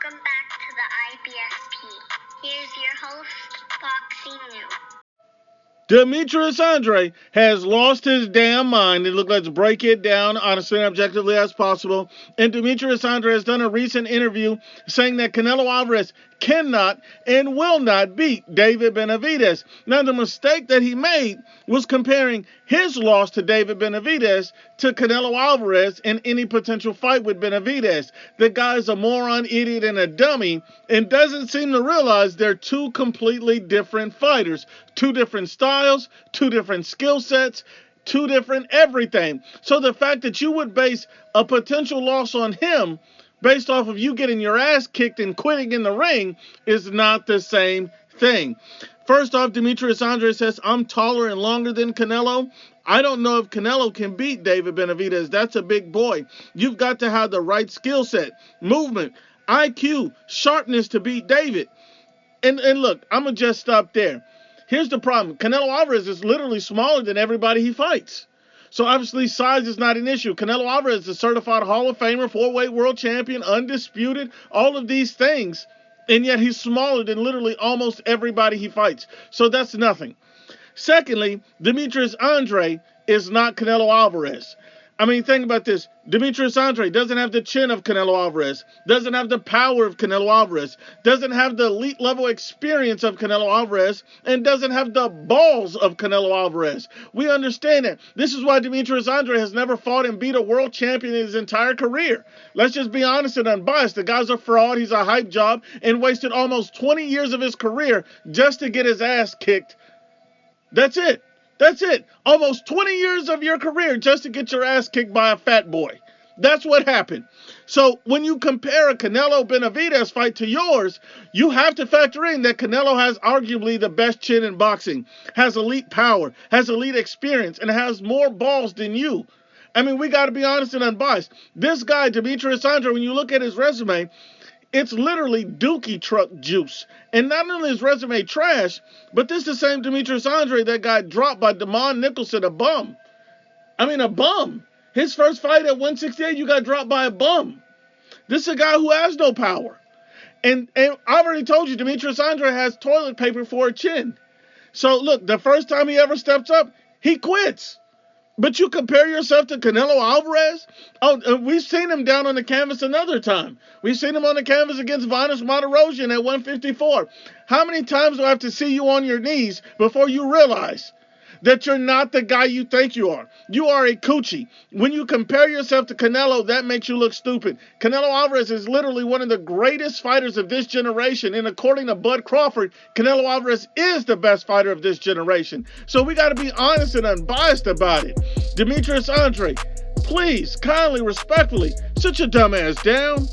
Welcome back to the IBSP. Here's your host, Boxing News. Demetrius Andrade has lost his damn mind. Look, let's break it down honestly and objectively as possible. And Demetrius Andrade has done a recent interview saying that Canelo Alvarez cannot and will not beat David Benavidez. Now, the mistake that he made was comparing his loss to David Benavidez to Canelo Alvarez in any potential fight with Benavidez. The guy's a moron, idiot, and a dummy, and doesn't seem to realize they're two completely different fighters, two different styles, two different skill sets, two different everything. So the fact that you would base a potential loss on him based off of you getting your ass kicked and quitting in the ring is not the same thing. First off, Demetrius Andrade says, I'm taller and longer than Canelo. I don't know if Canelo can beat David Benavidez. That's a big boy. You've got to have the right skill set, movement, IQ, sharpness to beat David. And look, I'm going to just stop there. Here's the problem. Canelo Alvarez is literally smaller than everybody he fights. So obviously size is not an issue. Canelo Alvarez is a certified Hall of Famer, 4-weight world champion, undisputed, all of these things. And yet he's smaller than literally almost everybody he fights. So that's nothing. Secondly, Demetrius Andrade is not Canelo Alvarez. I mean, think about this. Demetrius Andrade doesn't have the chin of Canelo Alvarez, doesn't have the power of Canelo Alvarez, doesn't have the elite level experience of Canelo Alvarez, and doesn't have the balls of Canelo Alvarez. We understand that. This is why Demetrius Andrade has never fought and beat a world champion in his entire career. Let's just be honest and unbiased. The guy's a fraud, he's a hype job, and wasted almost 20 years of his career just to get his ass kicked. That's it. That's it. Almost 20 years of your career just to get your ass kicked by a fat boy. That's what happened. So when you compare a Canelo Benavidez fight to yours, you have to factor in that Canelo has arguably the best chin in boxing, has elite power, has elite experience, and has more balls than you. I mean, we got to be honest and unbiased. This guy, Demetrius Andrade, when you look at his resume, it's literally dookie truck juice. And not only is resume trash, but this is the same Demetrius Andrade that got dropped by Damon Nicholson, a bum. I mean, a bum. His first fight at 168, you got dropped by a bum. This is a guy who has no power. And I already told you, Demetrius Andrade has toilet paper for a chin. So, look, the first time he ever steps up, he quits. But you compare yourself to Canelo Alvarez? Oh, we've seen him down on the canvas another time. We've seen him on the canvas against Vanes Martirosyan at 154. How many times do I have to see you on your knees before you realize that you're not the guy you think you are? You are a coochie. When you compare yourself to Canelo, that makes you look stupid. Canelo Alvarez is literally one of the greatest fighters of this generation. And according to Bud Crawford, Canelo Alvarez is the best fighter of this generation. So we got to be honest and unbiased about it. Demetrius Andrade, please, kindly, respectfully, sit your dumb ass down.